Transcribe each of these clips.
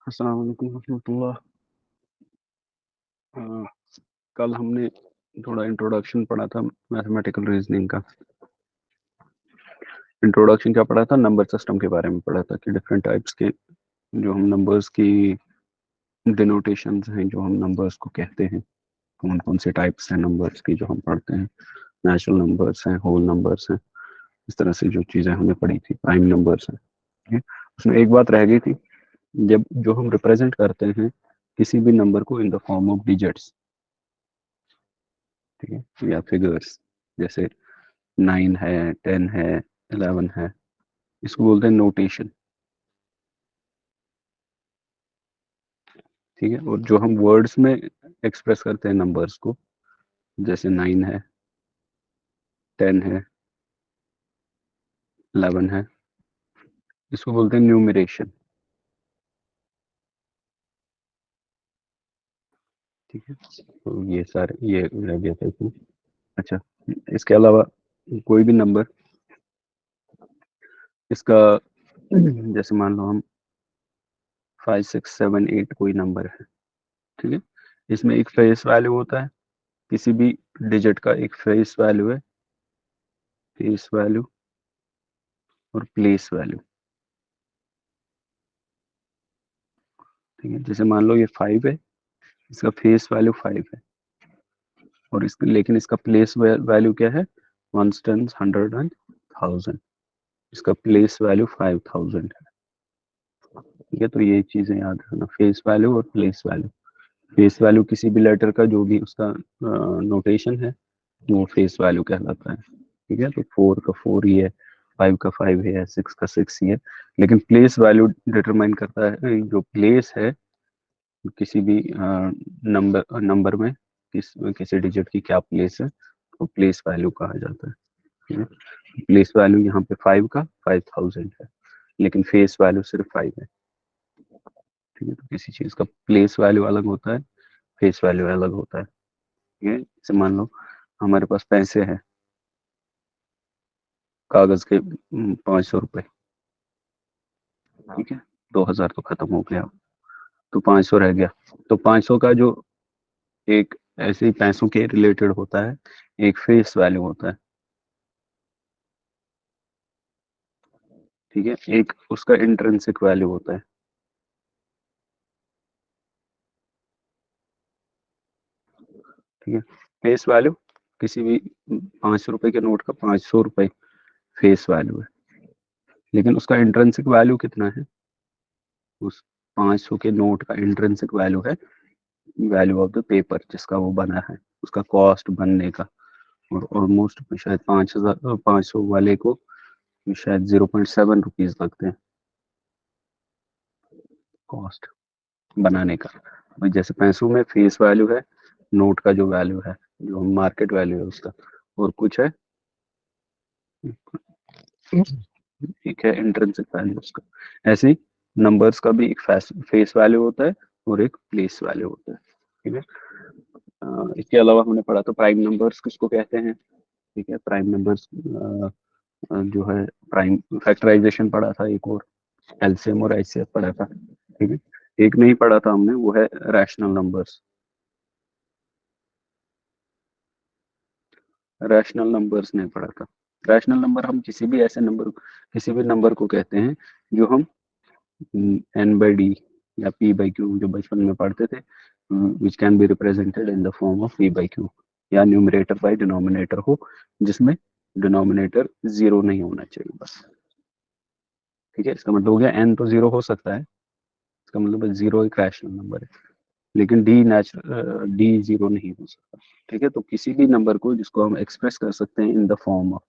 अस्सलाम वालेकुम रहमतुल्लाह। हाँ, कल हमने थोड़ा इंट्रोडक्शन पढ़ा था मैथमेटिकल रीजनिंग का। इंट्रोडक्शन क्या पढ़ा था? नंबर सिस्टम के बारे में पढ़ा था कि डिफरेंट टाइप्स के जो हम नंबर्स की डिनोटेशंस हैं, जो हम नंबर्स को कहते हैं, कौन कौन से टाइप्स हैं नंबर्स की जो हम पढ़ते हैं। नेचुरल नंबर्स हैं, होल नंबर्स हैं, इस तरह से जो चीज़ें हमने पढ़ी थी, प्राइम नंबर्स हैं। ठीक है? उसमें एक बात रह गई थी, जब जो हम रिप्रेजेंट करते हैं किसी भी नंबर को in the form of digits, ठीक है, या फिगर्स, जैसे 9 है, 10 है, 11 है, इसको बोलते हैं नोटेशन। ठीक है, और जो हम वर्ड्स में एक्सप्रेस करते हैं नंबर्स को, जैसे 9 है, 10 है, 11 है, इसको बोलते हैं न्यूमरेशन। ठीक है, तो ये सारे ये रह गया था इसमें। अच्छा, इसके अलावा कोई भी नंबर, इसका जैसे मान लो हम 5 6 7 8 कोई नंबर है। ठीक है, इसमें एक फेस वैल्यू होता है, किसी भी डिजिट का एक फेस वैल्यू है, फेस वैल्यू और प्लेस वैल्यू। ठीक है, जैसे मान लो ये 5 है, इसका फेस वैल्यू 5 है, और इसका लेकिन इसका प्लेस वैल्यू क्या है? Ones, tens, hundred and thousand. इसका प्लेस वैल्यू 5000 है। ठीक है, तो ये चीजें याद रखना, फेस वैल्यू और प्लेस वैल्यू। फेस वैल्यू किसी भी लेटर का जो भी उसका नोटेशन है, वो फेस वैल्यू कहलाता है। ठीक है, तो 4 का 4 ही है, 5 का 5 है, 6 का 6 ही है। लेकिन प्लेस वैल्यू डिटरमाइन करता है, जो प्लेस है किसी भी नंबर नंबर में, किसी डिजिट की क्या प्लेस है, तो प्लेस वैल्यू कहा जाता है। ठीक है? प्लेस वैल्यू यहाँ पे 5 का 5000 है, लेकिन फेस वैल्यू सिर्फ 5 है। ठीक है, तो किसी चीज का प्लेस वैल्यू अलग होता है, फेस वैल्यू अलग होता है। ठीक है, जैसे मान लो हमारे पास पैसे हैं, कागज के 500 रुपए। ठीक है, 2000 तो खत्म हो गया, तो 500 रह गया। तो 500 का जो एक ऐसे ही पैसों के रिलेटेड होता है, एक फेस वैल्यू होता है। ठीक है, एक उसका इंट्रिंसिक वैल्यू होता है। ठीक है, फेस वैल्यू किसी भी 500 रुपए के नोट का 500 रुपए फेस वैल्यू है, लेकिन उसका इंट्रिंसिक वैल्यू कितना है? उस 500 के नोट का इंट्रिंसिक वैल्यू है वैल्यू ऑफ द पेपर जिसका वो बना है, उसका कॉस्ट बनने का। और ऑलमोस्ट शायद 5000, 500 वाले को शायद 0.7 रुपीज लगते हैं कॉस्ट बनाने का। भाई जैसे पैसों में फेस वैल्यू है, नोट का जो वैल्यू है, जो मार्केट वैल्यू है उसका, और कुछ है, एक है इंट्रिंसिक वैल्यू उसका। ऐसे ही नंबर्स का भी एक फेस वैल्यू होता है और एक प्लेस वैल्यू होता है। ठीक है, इसके अलावा हमने पढ़ा तो प्राइम नंबर्स किसको कहते हैं। ठीक है, प्राइम नंबर्स जो है, प्राइम फैक्टराइजेशन पढ़ा था, एक और एलसीएम और एचसीएफ पढ़ा था। ठीक है, एक नहीं पढ़ा था हमने, वो है रैशनल नंबर्स। रैशनल नंबर्स नहीं पढ़ा था। रैशनल नंबर हम किसी भी नंबर को कहते हैं जो हम n/d या p/q जो बचपन में पढ़ते थे, which can be represented in the form of p/q, या न्यूमरेटर बाय डिनोमिनेटर हो, जिसमें डिनोमिनेटर जीरो नहीं होना चाहिए बस। ठीक है, इसका मतलब हो गया n तो जीरो हो सकता है, इसका मतलब जीरो एक रैशनल नंबर है, लेकिन डी जीरो नहीं हो सकता। ठीक है, तो किसी भी नंबर को जिसको हम एक्सप्रेस कर सकते हैं इन द फॉर्म ऑफ,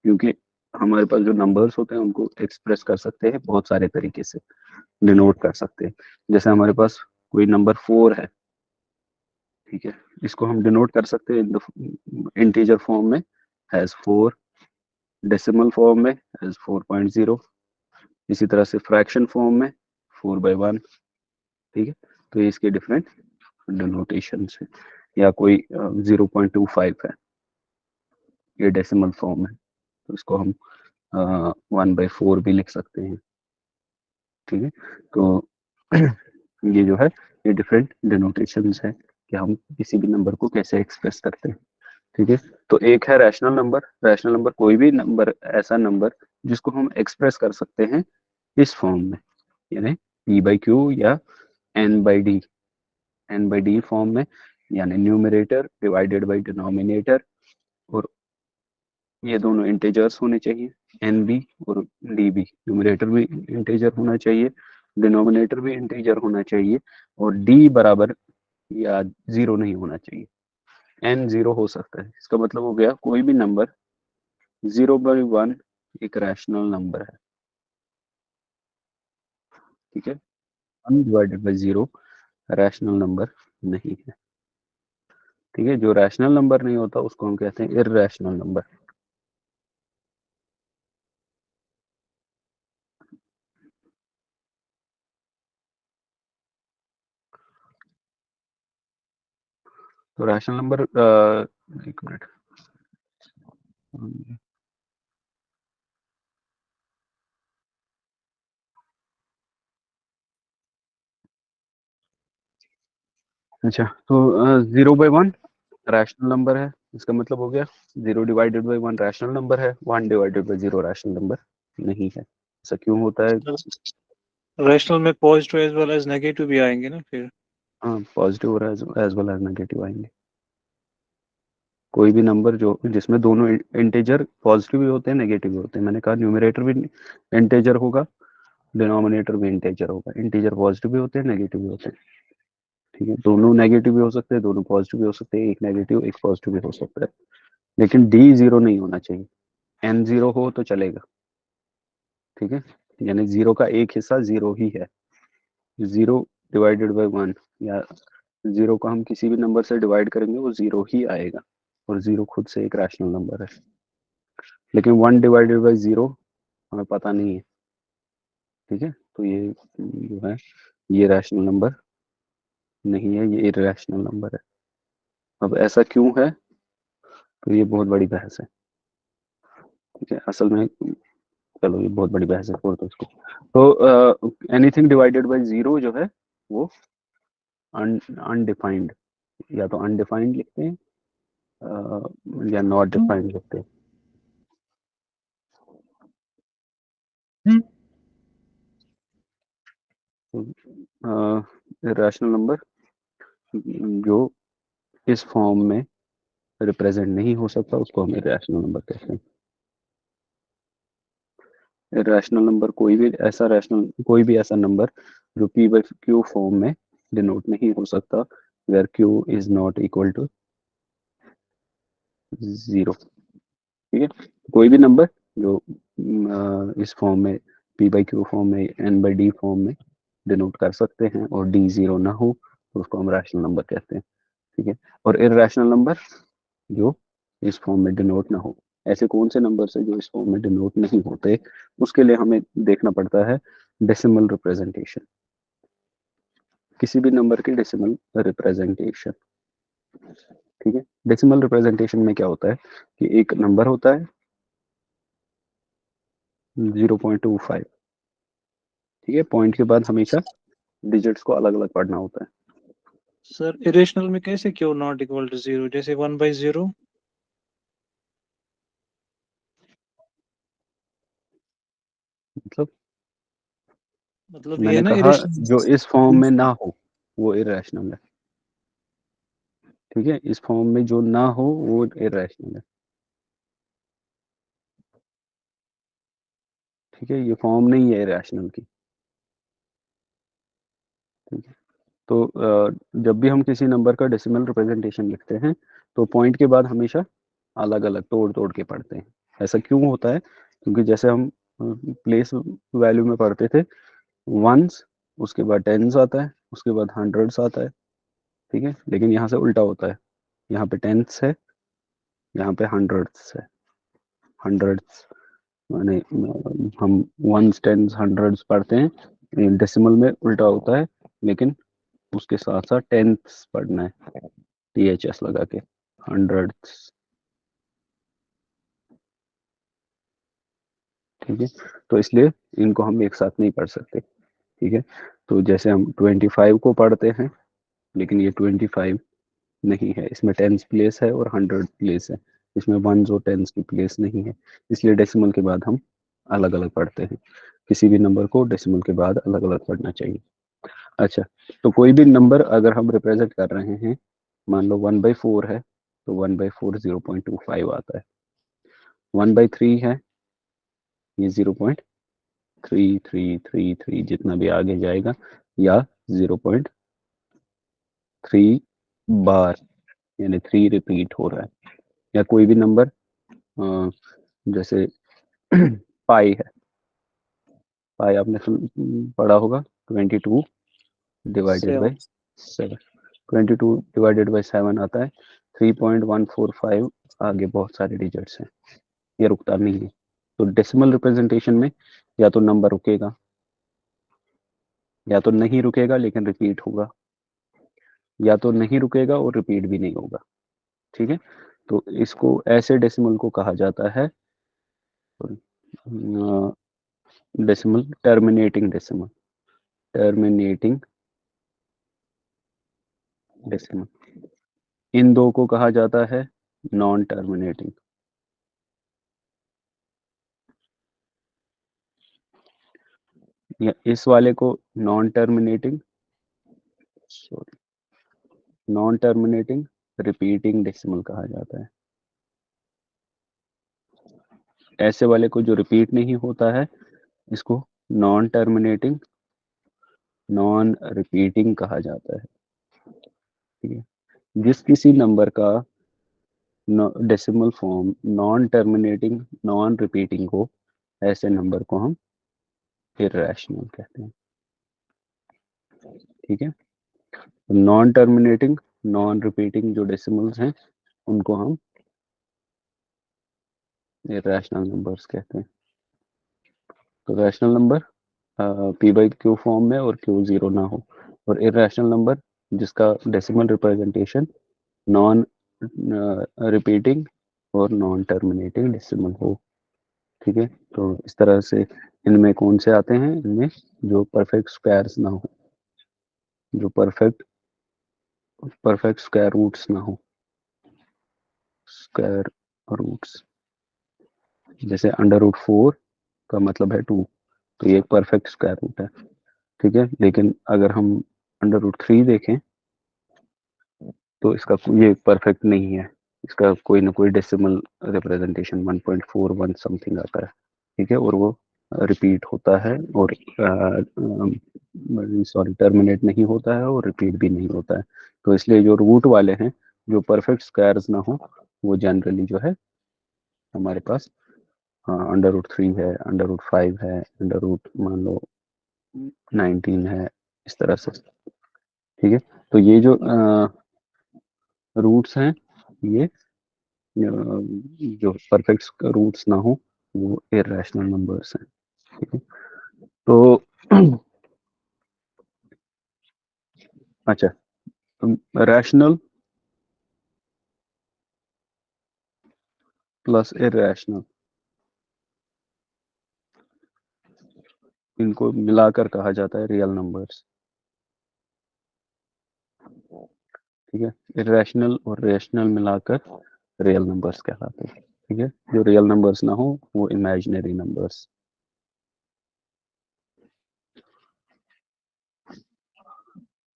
क्योंकि हमारे पास जो नंबर्स होते हैं उनको एक्सप्रेस कर सकते हैं बहुत सारे तरीके से, डिनोट कर सकते हैं। जैसे हमारे पास कोई नंबर 4 है, ठीक है, इसको हम डिनोट कर सकते हैं इन द इंटीजर फॉर्म में एज 4, डेसिमल फॉर्म में एज 4.0, इसी तरह से फ्रैक्शन फॉर्म में 4/1। ठीक है, तो ये इसके डिफरेंट डिनोटेशन है। या कोई 0.25 है, ये डेसिमल फॉर्म है, तो इसको हम 1/4 भी लिख सकते हैं। ठीक है, तो ये जो है ये डिफरेंट डिनोटेशंस है कि हम किसी भी नंबर को कैसे एक्सप्रेस करते हैं। ठीक है, तो एक है रैशनल नंबर। रैशनल नंबर कोई भी नंबर, ऐसा नंबर जिसको हम एक्सप्रेस कर सकते हैं इस फॉर्म में, यानी p बाई क्यू या n/d, n/d फॉर्म में, यानी न्यूमरेटर डिवाइडेड बाई डिनोमिनेटर, और ये दोनों इंटीजर्स होने चाहिए, एन बी और डी बी। न्यूमरेटर भी इंटीजर होना चाहिए, डिनोमिनेटर भी इंटीजर होना चाहिए, और डी बराबर या जीरो नहीं होना चाहिए। एन जीरो हो सकता है, इसका मतलब हो गया कोई भी नंबर 0/1 एक रैशनल नंबर है। ठीक है, undivided by zero rational number नहीं है। ठीक है, जो रैशनल नंबर नहीं होता उसको हम कहते हैं इररैशनल नंबर। तो रैशनल नंबर, एक मिनट, अच्छा, तो 0/1 रैशनल नंबर है, इसका मतलब हो गया 0/1 रैशनल नंबर है, 1/0 रैशनल नंबर नहीं है। ऐसा क्यों होता है? रैशनल में positive as well as negative भी आएंगे ना फिर। हाँ, पॉजिटिव और एज वेल एज नेगेटिव आएंगे। कोई भी नंबर जो जिसमें दोनों इंटीजर पॉजिटिव भी होते हैं नेगेटिव भी होते हैं, मैंने कहा न्यूमरेटर भी इंटीजर होगा, डिनोमिनेटर भी इंटीजर होगा। इंटीजर पॉजिटिव भी होते हैं नेगेटिव भी होते हैं। ठीक है, दोनों नेगेटिव भी हो सकते हैं, दोनों पॉजिटिव भी हो सकते हैं, एक नेगेटिव एक पॉजिटिव भी हो सकता है, लेकिन डी जीरो नहीं होना चाहिए। एन जीरो हो तो चलेगा। ठीक है, यानी जीरो का एक हिस्सा जीरो ही है, 0/1, या जीरो को हम किसी भी नंबर से डिवाइड करेंगे वो जीरो ही आएगा, और जीरो खुद से एक रैशनल नंबर है। लेकिन 1/0 हमें पता नहीं है। ठीक है, तो ये जो है ये रैशनल नंबर नहीं है, ये इरैशनल नंबर है। अब ऐसा क्यों है, तो ये बहुत बड़ी बहस है। ठीक है, असल में, चलो ये बहुत बड़ी बहस है, छोड़ दो इसको। तो एनीथिंग डिवाइडेड बाय जीरो जो है वो अनडिफाइंड, या तो अनडिफाइंड लिखते हैं या नॉट डिफाइंड लिखते हैं। रैशनल नंबर जो इस फॉर्म में रिप्रेजेंट नहीं हो सकता उसको हम इरैशनल नंबर कहते हैं। रैशनल नंबर कोई भी ऐसा नंबर जो p बाई क्यू फॉर्म में डिनोट नहीं हो सकता, where q is not equal to zero. ठीक है, कोई भी नंबर जो इस फॉर्म में p बाई क्यू फॉर्म में n/d फॉर्म में डिनोट कर सकते हैं और d जीरो ना हो तो उसको हम रैशनल नंबर कहते हैं। ठीक है, और इरैशनल नंबर जो इस फॉर्म में डिनोट ना हो। ऐसे कौन से नंबर है जो इस फॉर्म में डिनोट नहीं होते, उसके लिए हमें देखना पड़ता है डेसिमल रिप्रेजेंटेशन, किसी भी नंबर की डेसिमल रिप्रेजेंटेशन। ठीक है, डेसिमल रिप्रेजेंटेशन में क्या होता है कि एक नंबर होता है 0.25। ठीक है, पॉइंट के बाद हमेशा डिजिट्स को अलग अलग पढ़ना होता है। सर इरेशनल में कैसे क्यों नॉट इक्वल टू जीरो, जैसे 1/0? मतलब मतलब ये है मैंने ना कहा जो इरेशनल। इस फॉर्म में ना हो वो इरैशनल है। ठीक है, इस फॉर्म में जो ना हो वो इरैशनल है। ठीक है, ये फॉर्म नहीं है इरैशनल की। ठीक है, तो जब भी हम किसी नंबर का डेसिमल रिप्रेजेंटेशन लिखते हैं तो पॉइंट के बाद हमेशा अलग अलग तोड़ तोड़ के पढ़ते हैं। ऐसा क्यों होता है? क्योंकि जैसे हम प्लेस वैल्यू में पढ़ते थे, वंस, उसके बाद टेंस आता है, उसके बाद हंड्रेड्स आता है। ठीक है, लेकिन यहाँ से उल्टा होता है, यहाँ पे टेंस है, यहाँ पे हंड्रेड्स है। हंड्रेड्स माने हम वंस टेंस हंड्रेड्स पढ़ते हैं, डेसिमल में उल्टा होता है, लेकिन उसके साथ साथ टेंथ्स पढ़ना है, THS लगा के, हंड्रेड्स। ठीक है, तो इसलिए इनको हम एक साथ नहीं पढ़ सकते। ठीक है, तो जैसे हम 25 को पढ़ते हैं, लेकिन ये 25 नहीं है, इसमें टेंस प्लेस है और 100 प्लेस है, इसमें वंस और टेंस की प्लेस नहीं है, इसलिए डेसिमल के बाद हम अलग अलग पढ़ते हैं। किसी भी नंबर को डेसिमल के बाद अलग अलग पढ़ना चाहिए। अच्छा, तो कोई भी नंबर अगर हम रिप्रेजेंट कर रहे हैं, मान लो 1/4 है, तो 1/4 0.25 आता है। 1/3 है, ये 0.3333 जितना भी आगे जाएगा, या 0.3 बार, यानी 3 रिपीट हो रहा है। या कोई भी नंबर जैसे पाई है, पाई आपने पढ़ा होगा, 22 डिवाइडेड बाई 7। 7, 22 डिवाइडेड बाई 7 आता है 3.145। आगे बहुत सारे डिजिट्स हैं, ये रुकता नहीं है। तो डेसिमल रिप्रेजेंटेशन में या तो नंबर रुकेगा, या तो नहीं रुकेगा लेकिन रिपीट होगा, या तो नहीं रुकेगा और रिपीट भी नहीं होगा। ठीक है, तो इसको ऐसे डेसिमल को कहा जाता है decimal, terminating decimal, terminating decimal. इन दो को कहा जाता है नॉन टर्मिनेटिंग। या इस वाले को non terminating, sorry, non terminating repeating decimal कहा जाता है। ऐसे वाले को जो रिपीट नहीं होता है, इसको नॉन टर्मिनेटिंग, नॉन रिपीटिंग कहा जाता है। ठीक है, जिस किसी नंबर का decimal form non terminating, non repeating हो, ऐसे नंबर को हम इर्रेशनल कहते हैं। ठीक है, नॉन टर्मिनेटिंग, नॉन रिपीटिंग जो डेसिमल्स हैं, उनको हम इर्रेशनल नंबर्स कहते हैं। तो रैशनल नंबर p/q फॉर्म में और q जीरो ना हो, और इर्रेशनल नंबर जिसका डेसिमल रिप्रेजेंटेशन नॉन रिपीटिंग और नॉन टर्मिनेटिंग डेसिमल हो। ठीक है, तो इस तरह से इनमें कौन से आते हैं, इनमें जो परफेक्ट स्क्वायर्स ना हो, जो परफेक्ट परफेक्ट स्क्वायर रूट्स ना हो, स्क्वायर रूट्स, जैसे √4 का मतलब है 2, तो ये एक परफेक्ट स्क्वायर रूट है। ठीक है, लेकिन अगर हम √3 देखें, तो इसका ये परफेक्ट नहीं है, इसका कोई ना कोई डेसिमल रिप्रेजेंटेशन 1.41 समथिंग आता है। ठीक है, और वो रिपीट होता है, और सॉरी, टर्मिनेट नहीं होता है और रिपीट भी नहीं होता है। तो इसलिए जो रूट वाले हैं, जो परफेक्ट स्क्वायर्स ना हो, वो जनरली जो है हमारे पास √3 है, √5 है, अंडर रूट मान लो 19 है, इस तरह से। ठीक है, तो ये जो रूट्स हैं, ये जो परफेक्ट रूट्स ना हो, वो इरेशनल नंबर्स हैं। ठीक है, तो अच्छा, रैशनल प्लस इरेशनल, इनको मिलाकर कहा जाता है रियल नंबर्स। ठीक है, इरेशनल और रेशनल मिलाकर रियल नंबर्स कहलाते हैं। ठीक है, जो रियल नंबर्स ना हो, वो इमेजिनरी नंबर्स।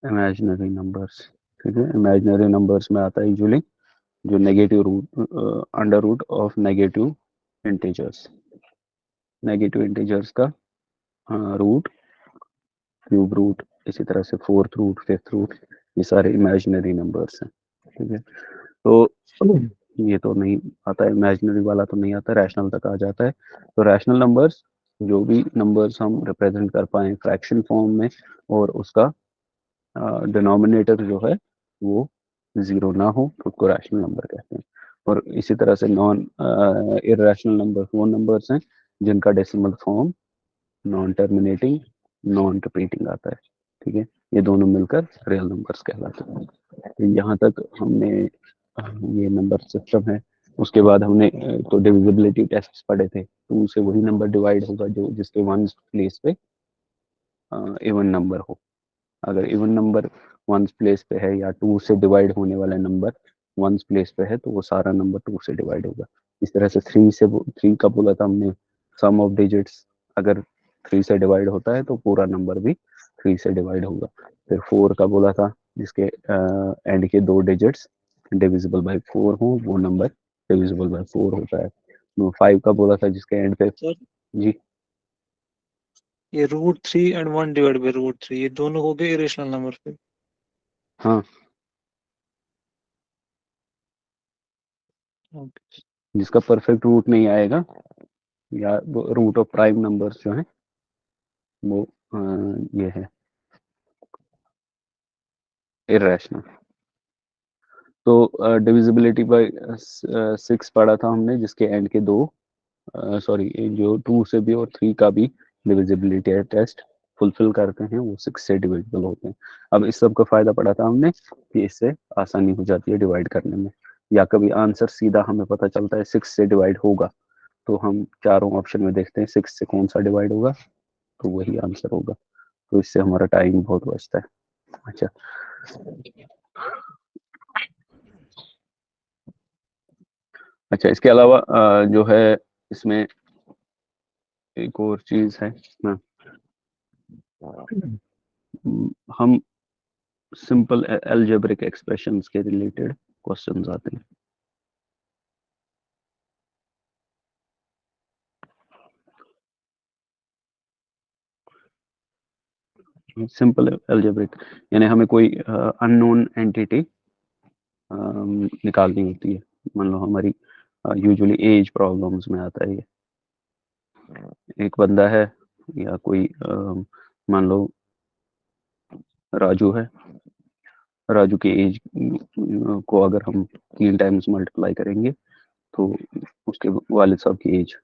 इमेजिनरी नंबर्स, ठीक है, इमेजिनरी नंबर्स में आता है यूजुअली जो negative root, under root of negative integers, negative integers का रूट, क्यूब रूट, इसी तरह से फोर्थ रूट, फिफ्थ रूट, ये सारे इमेजिनरी नंबर्स हैं। ठीक है, तो ये तो नहीं आता है, इमेजिनरी वाला तो नहीं आता, रैशनल तक आ जाता है। तो रैशनल नंबर्स, जो भी नंबर्स हम रिप्रेजेंट कर पाए फ्रैक्शन फॉर्म में, और उसका डिनोमिनेटर जो है वो जीरो ना हो, तो उसको रैशनल नंबर कहते हैं। और इसी तरह से नॉन इरेशनल नंबर वो नंबर्स हैं जिनका decimal form non terminating, non repeating आता है। ठीक है, ये दोनों मिलकर रियल नंबर्स कहलाते हैं। तो यहाँ तक हमने ये नंबर सिस्टम है। उसके बाद हमने तो डिविजिबिलिटी टेस्ट पढ़े थे, तो उनसे वही नंबर डिवाइड होगा जो जिसके वन प्लेस पे इवन नंबर हो। अगर इवन नंबर वंस प्लेस पे है या टू से डिवाइड होने वाला नंबर वंस प्लेस पे है तो वो सारा नंबर टू से डिवाइड होगा। इस तरह से थ्री का बोला था हमने, सम ऑफ डिजिट्स अगर थ्री से डिवाइड होता है तो पूरा नंबर भी थ्री से डिवाइड होगा। फिर फोर का बोला था जिसके एंड के दो डिजिट्स डिविजिबल बाय फोर हो वो नंबर डिविजिबल बाय फोर होता है। फाइव का बोला था जिसके एंड पे सर जी ये √3 एंड 1 डिवाइड बाय √3 ये दोनों हो गए इरेशनल नंबर फिर। हाँ, ओके। जिसका परफेक्ट रूट नहीं आएगा या रूट ऑफ प्राइम नंबर्स जो है वो ये है इरेशनल। तो डिविजिबिलिटी बाय सिक्स पढ़ा था हमने जिसके एंड के दो सॉरी जो टू से भी और थ्री का भी डिविजिबिलिटी टेस्ट फुलफिल करते हैं वो सिक्स से डिविजिबल होते हैं। अब इस सब का फायदा पढ़ा था हमने कि इससे आसानी हो जाती है डिवाइड करने में, या कभी आंसर सीधा हमें पता चलता है सिक्स से डिवाइड होगा तो हम चारों ऑप्शन में देखते हैं सिक्स से कौन सा डिवाइड होगा तो वही आंसर होगा। तो इससे हमारा टाइम बहुत बचता है। अच्छा, अच्छा इसके अलावा जो है इसमें एक और चीज है ना, हम सिंपल अलजेब्रिक एक्सप्रेशंस के रिलेटेड क्वेश्चंस आते हैं। सिंपल अलजेब्रिक यानी हमें कोई अननोन एंटिटी निकालनी होती है। मान लो हमारी यूजुअली एज प्रॉब्लम्स में आता है ये, एक बंदा है या कोई मान लो राजू है, राजू की एज को अगर हम 3 टाइम्स मल्टीप्लाई करेंगे तो उसके वालिद साहब की एज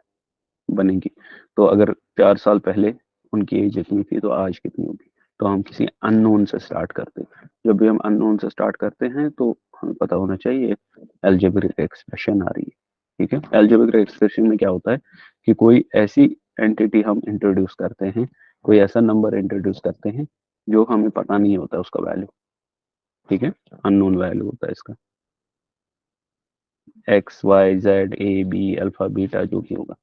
बनेगी। तो अगर 4 साल पहले उनकी एज इतनी थी तो आज कितनी होगी। तो हम किसी अननोन से स्टार्ट करते हैं। जब भी हम अननोन से स्टार्ट करते हैं तो हमें पता होना चाहिए एल्जेब्रिक एक्सप्रेशन आ रही है। ठीक है, एल्जेब्रिक एक्सप्रेशन में क्या होता है कि कोई ऐसी एंटिटी हम इंट्रोड्यूस करते हैं, कोई ऐसा नंबर इंट्रोड्यूस करते हैं जो हमें पता नहीं होता उसका वैल्यू। ठीक है, अननोन वैल्यू होता है इसका, X Y Z A B alpha beta जो भी होगा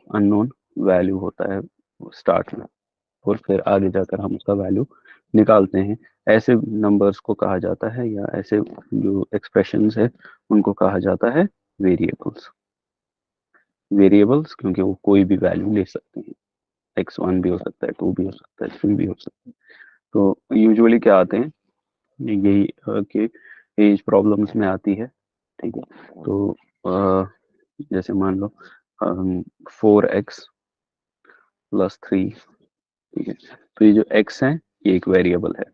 अननोन वैल्यू होता है स्टार्ट में, और फिर आगे जाकर हम उसका वैल्यू निकालते हैं। ऐसे नंबर्स को कहा जाता है या ऐसे जो एक्सप्रेशंस है उनको कहा जाता है वेरिएबल्स। वेरिएबल्स क्योंकि वो कोई भी वैल्यू ले सकते हैं, x1 भी हो सकता है, 2 भी हो सकता है, 3 भी हो सकता है। तो यूजुअली क्या आते हैं यही कि एज प्रॉब्लम्स में आती है। ठीक है, तो जैसे मान लो 4x+3। ठीक है, तो ये जो x है ये एक वेरिएबल है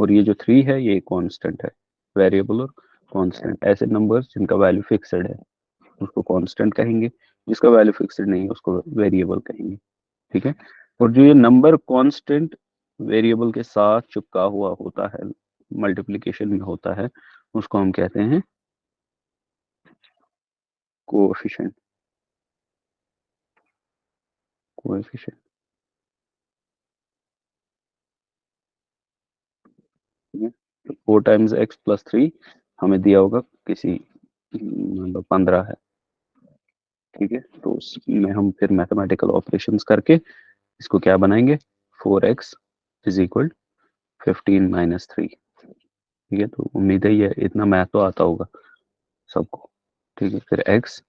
और ये जो 3 है ये कांस्टेंट है। वेरिएबल और कांस्टेंट ऐसे नंबर्स जिनका वैल्यू फिक्स्ड है उसको कांस्टेंट कहेंगे, जिसका वैल्यू फिक्स्ड नहीं है उसको वेरिएबल कहेंगे। ठीक है, और जो ये नंबर कांस्टेंट वेरिएबल के साथ चिपका हुआ होता है, मल्टीप्लिकेशन में होता है, उसको हम कहते हैं कोएफिशिएंट। कोएफिशिएंट, ठीक है। तो 4 टाइम्स x+3 हमें दिया होगा किसी मतलब 15 है। ठीक है, तो उसमें हम फिर मैथमेटिकल ऑपरेशंस करके इसको क्या बनाएंगे, 4x = 15 - 3। ठीक है, तो उम्मीद है ये इतना मैथ तो आता होगा सबको। ठीक है, फिर x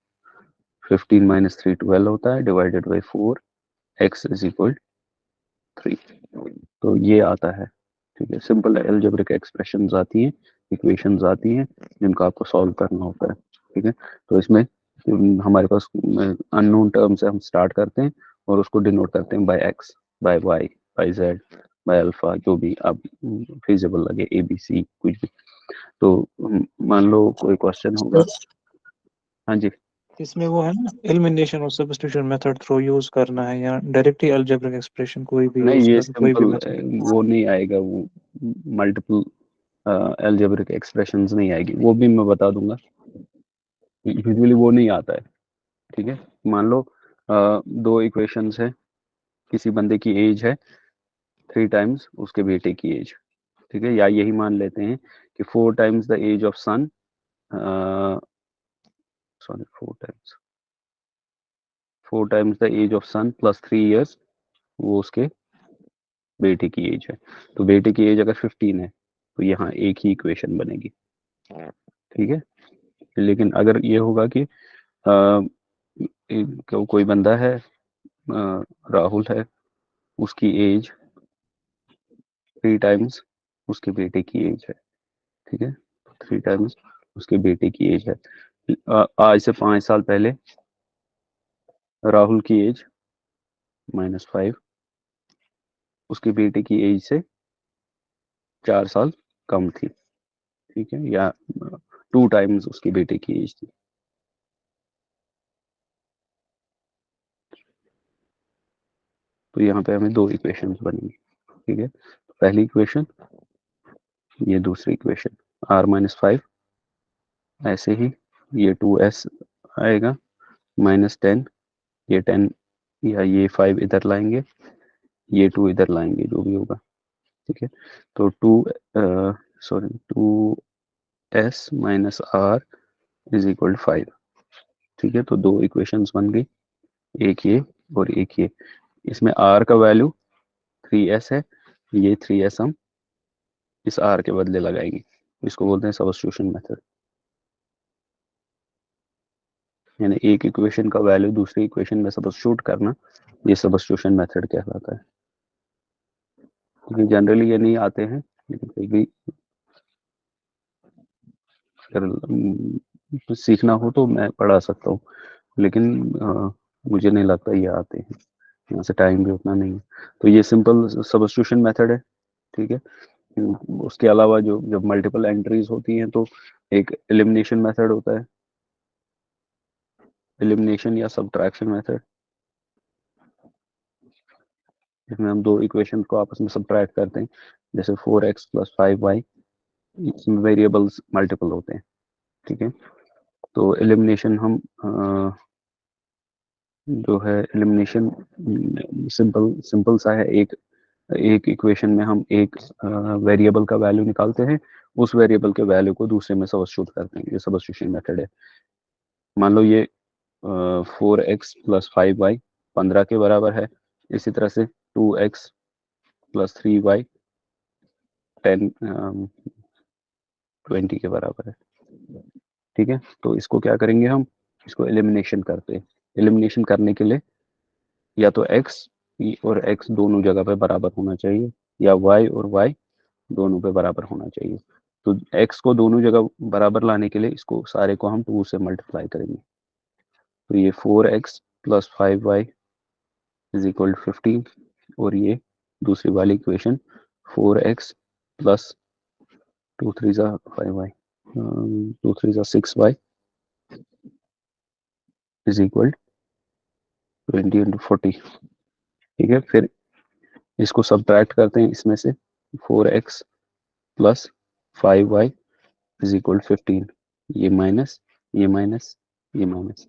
15 - 3 12 होता है डिवाइडेड बाई 4, x = 3। तो ये आता है। ठीक है, सिंपल अलजेब्रिक एक्सप्रेशंस आती हैं, इक्वेशंस आती हैं जिनको आपको सॉल्व करना होता है। ठीक है, तो इसमें हमारे पास अननोन टर्म से हम स्टार्ट करते हैं और उसको डिनोट करते हैं by X, by Y, by Z, by alpha, जो भी आप फिजिबल लगे, ए बी सी कुछ भी। तो मान लो कोई क्वेश्चन होगा। हाँ जी, इसमें वो है ना एलिमिनेशन और सब्स्टिट्यूशन मेथड थ्रू यूज करना है या डायरेक्ट ही अलजेब्रिक एक्सप्रेशन कोई भी नहीं यूज ये कर कोई भी सिंपल मेथड। वो नहीं आएगा, वो मल्टीपल अलजेब्रिक एक्सप्रेशंस नहीं आएगी, वो भी मैं बता दूंगा। यूजुअली वो नहीं आता है। ठीक है, मान लो दो इक्वेशंस है, किसी बंदे की एज है 3 टाइम्स उसके बेटे की एज, ठीक है, या यही मान लेते हैं कि 4 times the age of son, sorry 4 times the age of son plus 3 years वो उसके बेटे की एज है। तो बेटे की एज अगर 15 है तो यहाँ एक ही इक्वेशन बनेगी, ठीक है। लेकिन अगर ये होगा कि कोई बंदा है, राहुल है, उसकी एज 3 टाइम्स उसके बेटे की एज है, ठीक है, 3 टाइम्स उसके बेटे की एज है। आज से 5 साल पहले राहुल की एज -5 उसके बेटे की एज से 4 साल कम थी, ठीक है, या 2 टाइम्स उसके बेटे की एज थी। तो यहाँ पे हमें 2 इक्वेशंस बनेंगी, ठीक है। तो पहली इक्वेशन, ये दूसरी इक्वेशन, r-5 ऐसे ही, ये 2s आएगा, -10, ये 10 या ये 5 इधर लाएंगे, ये 2 इधर लाएंगे, जो भी होगा, ठीक है। तो 2s minus r is equal 5, ठीक है। तो 2 इक्वेशंस बन गई, एक ये और एक ये। इसमें r का वैल्यू 3s है, ये 3s हम इस r के बदले लगाएंगे, इसको बोलते हैं सब्स्टिट्यूशन मेथड। यानी एक इक्वेशन का वैल्यू दूसरी इक्वेशन में सब्स्टिट्यूट करना, ये सब्स्टिट्यूशन मेथड कहलाता है। जनरली ये नहीं आते हैं, लेकिन फिर भी अगर सीखना हो तो मैं पढ़ा सकता हूँ, लेकिन मुझे नहीं लगता ये आते हैं, यहाँ से टाइम भी उतना नहीं है। तो ये सिंपल सब्स्टिट्यूशन मेथड है, ठीक है। उसके अलावा जो जब मल्टीपल एंट्रीज होती हैं तो एक एलिमिनेशन मेथड होता है, एलिमिनेशन या सब्ट्रैक्शन मेथड, जिसमें हम 2 इक्वेशन को आपस में सब्ट्रैक्ट करते हैं। जैसे 4x प्लस 5y, इसमें वेरिएबल्स मल्टीपल होते हैं, ठीक है। तो एलिमिनेशन हम जो है एलिमिनेशन सिंपल सिंपल सा है, एक एक इक्वेशन में हम एक वेरिएबल का वैल्यू निकालते हैं, उस वेरिएबल के वैल्यू को दूसरे में सब्स्टिट्यूट करते हैं, ये सब्स्टिट्यूशन मेथड है। मान लो ये 4x प्लस 5y 15 के बराबर है, इसी तरह से 2x प्लस 3y 20 के बराबर है, ठीक है। तो इसको क्या करेंगे हम, इसको एलिमिनेशन करते हैं। एलिमिनेशन करने के लिए या तो x और x दोनों जगह पे बराबर होना चाहिए, या y और y दोनों पे बराबर होना चाहिए। तो x को दोनों जगह बराबर लाने के लिए इसको सारे को हम 2 से मल्टीप्लाई करेंगे। तो ये 4x plus 5y is equal 15, और ये दूसरी वाली इक्वेशन 4x प्लस 2 3 जा 5y 2 3 जा 6y इज इक्वल 20 इंटू 40, ठीक है। फिर इसको सब्ट्रैक्ट करते हैं इसमें से, 4x plus 5y is equal 15, ये माइनस, ये माइनस, ये माइनस,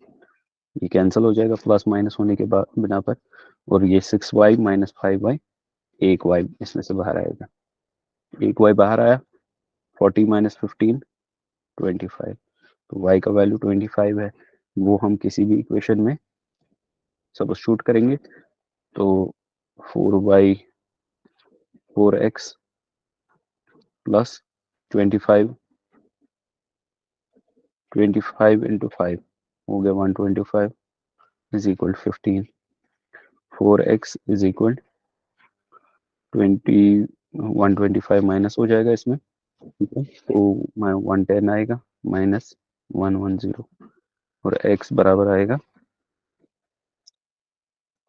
ये कैंसिल हो जाएगा प्लस माइनस होने के बाद बिना पर, और ये 6y माइनस 5y, एक y इसमें से बाहर आएगा, एक y बाहर आया, 40 माइनस 15 25, तो y का वैल्यू 25 है, वो हम किसी भी इक्वेशन में सब्स्टिट्यूट करेंगे। तो 4y 4x प्लस 25 25 इंटू 5 हो गया 125 is equal 15, 4x is equal 20 125 minus हो जाएगा इसमें, ठीक है। तो 110 आएगा माइनस 110, और x बराबर आएगा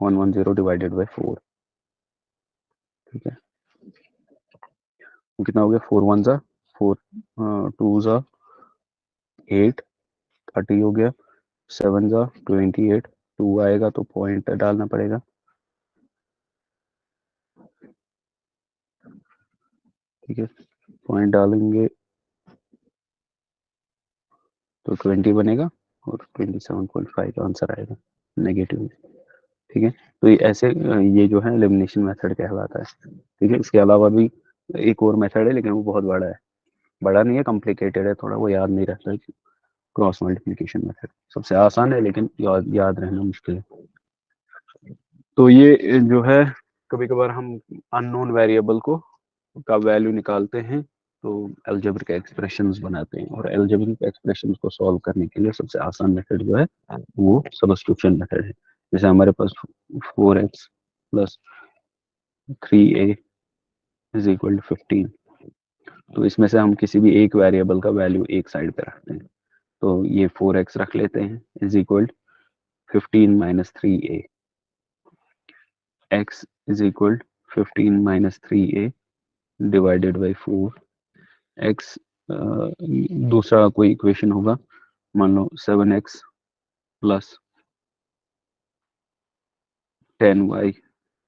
110 डिवाइडेड बाई 4, ठीक है। कितना हो गया, 4 1 जा 4 2 जा 8 30 हो गया, 7 जा 28, 2 आएगा तो पॉइंट डालना पड़ेगा, ठीक है। पॉइंट डालेंगे तो 20 बनेगा, और 27.5 आंसर आएगा नेगेटिव। ठीक है। तो ये ऐसे ये जो है एलिमिनेशन मेथड कहलाता है। ठीक है, इसके अलावा भी एक और मेथड है, लेकिन वो बहुत बड़ा है, बड़ा नहीं है, कॉम्प्लिकेटेड है थोड़ा, वो याद नहीं रहता है। क्रॉस मल्टीप्लिकेशन मेथड सबसे आसान है, लेकिन याद रहना मुश्किल है। तो ये जो है, कभी कभार हम अननोन वेरिएबल को का वैल्यू निकालते हैं, तो अलजेब्रिक एक्सप्रेशंस बनाते हैं, और अलजेब्रिक एक्सप्रेशंस को सॉल्व करने के लिए सबसे आसान मेथड जो है वो सब्स्टिट्यूशन मेथड है। जैसे हमारे पास 4x plus 3a is equal to 15, तो इसमें से हम किसी भी एक वेरिएबल का वैल्यू एक साइड पे रखते हैं। तो ये 4x रख लेते हैं is equal 15 minus 3a, x is equal 15 minus 3a divided by 4। x दूसरा कोई इक्वेशन होगा, मान लो 7x plus 10y,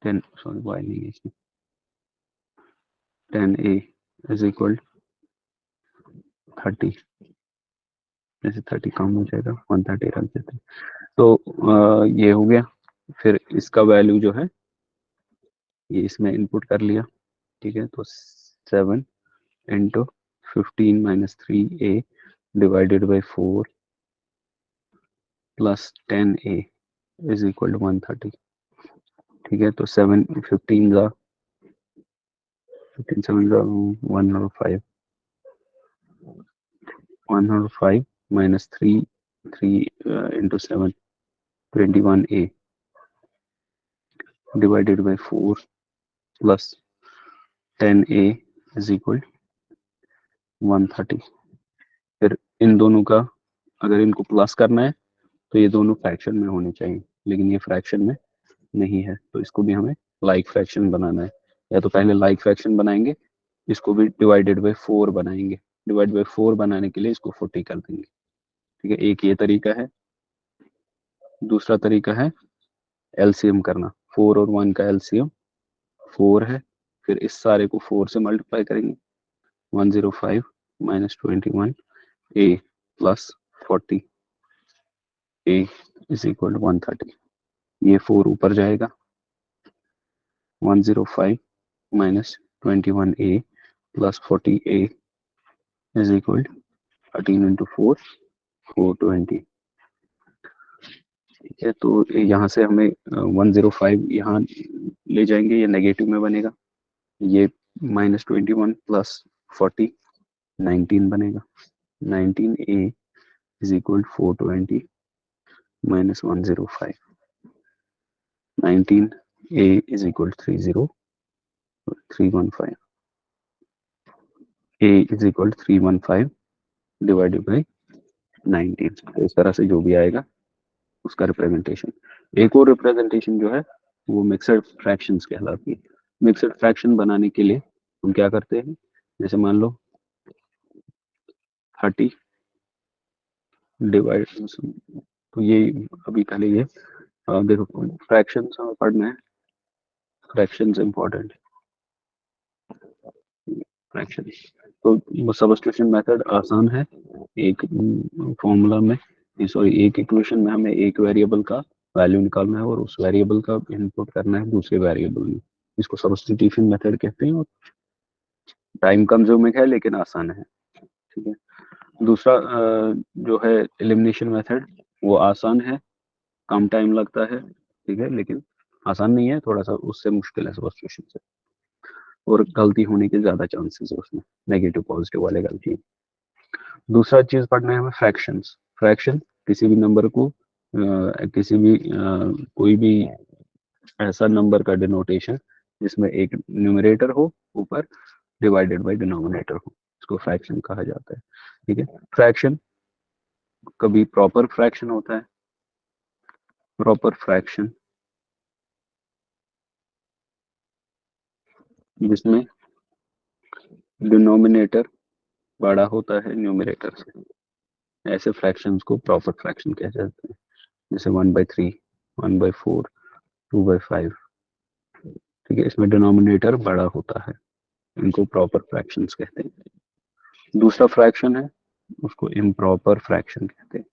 10 sorry y नहीं है इसमें, 10a इज इक्वल 30, जैसे 30 कम हो जाएगा 130 रख देते हैं। तो ये हो गया। फिर इसका वैल्यू जो है ये इसमें इनपुट कर लिया। ठीक है, तो 7 into 15 minus 3a divided by 4 plus 10a is equal to 130। ठीक है, तो 7 15 का 15 7 का 105, 105 minus 3 into 7 21a divided by 4 plus 10a is equal 130। फिर इन दोनों का अगर इनको प्लस करना है तो ये दोनों फ्रैक्शन में होने चाहिए, लेकिन ये फ्रैक्शन में नहीं है, तो इसको भी हमें लाइक फ्रैक्शन बनाना है। या तो पहले लाइक फ्रैक्शन बनाएंगे, इसको भी डिवाइडेड बाई 4 बनाएंगे, डिवाइड बाई 4 बनाने के लिए इसको 40 कर देंगे। ठीक है, एक ये तरीका है। दूसरा तरीका है एलसीएम करना, 4 और 1 का एलसीएम 4 है, फिर इस सारे को 4 से मल्टीप्लाई करेंगे, 105 minus 21 A plus 40 A is equal to 130। ये 4 ऊपर जाएगा, 105 minus 21 A plus 40 A is equal 13 into 4 420। ठीक है, तो यहाँ से हमें 105 यहाँ ले जाएंगे, ये नेगेटिव में बनेगा, ये माइनस 21 प्लस 40 19 बनेगा, 19a is equal 420 minus 105, 19a is equal 315, a is equal 315 divided by 19। तो इस तरह से जो भी आएगा उसका रिप्रेजेंटेशन। एक और रिप्रेजेंटेशन जो है वो मिक्सड फ्रैक्शंस कहलाती है। मिक्सड फ्रैक्शन बनाने के लिए हम क्या करते हैं, जैसे मान लो 30 डिवाइड, तो ये अभी पहले ये देखो फ्रैक्शंस हमें पढ़ना है, फ्रैक्शंस इंपॉर्टेंट फ्रैक्शन। तो सब्स्टिट्यूशन मेथड आसान है। एक फॉर्मूला में, सॉरी एक इक्वेशन में हमें एक वेरिएबल का वैल्यू निकालना है और उस वेरिएबल का इनपुट करना है दूसरे वेरिएबल में, इसको सब्स्टिट्यूशन मेथड कहते हैं, और टाइम कंज्यूमिंग है लेकिन आसान है। ठीक है, दूसरा जो है एलिमिनेशन मेथड, वो आसान है, कम टाइम लगता है। ठीक है, लेकिन आसान नहीं है, थोड़ा सा उससे मुश्किल है सब्स्टिट्यूशन से, और गलती होने के ज्यादा चांसेस है उसमें, नेगेटिव पॉजिटिव वाले गलती। दूसरा चीज पढ़ना है हमें फ्रैक्शंस। फ्रैक्शन किसी भी नंबर को किसी भी कोई भी ऐसा नंबर का डिनोटेशन जिसमें एक न्यूमरेटर हो ऊपर, डिवाइडेड बाय डिनोमिनेटर हो, इसको फ्रैक्शन कहा जाता है। ठीक है, फ्रैक्शन कभी प्रॉपर फ्रैक्शन होता है, प्रॉपर फ्रैक्शन जिसमें डिनोमिनेटर बड़ा होता है न्यूमरेटर से, ऐसे फ्रैक्शंस को प्रॉपर फ्रैक्शन कह जाते हैं। जैसे 1/3, 1/4, 2/5। ठीक है, इसमें डिनोमिनेटर बड़ा होता है, इनको प्रॉपर फ्रैक्शंस कहते हैं। दूसरा फ्रैक्शन है उसको इम्प्रॉपर फ्रैक्शन कहते हैं।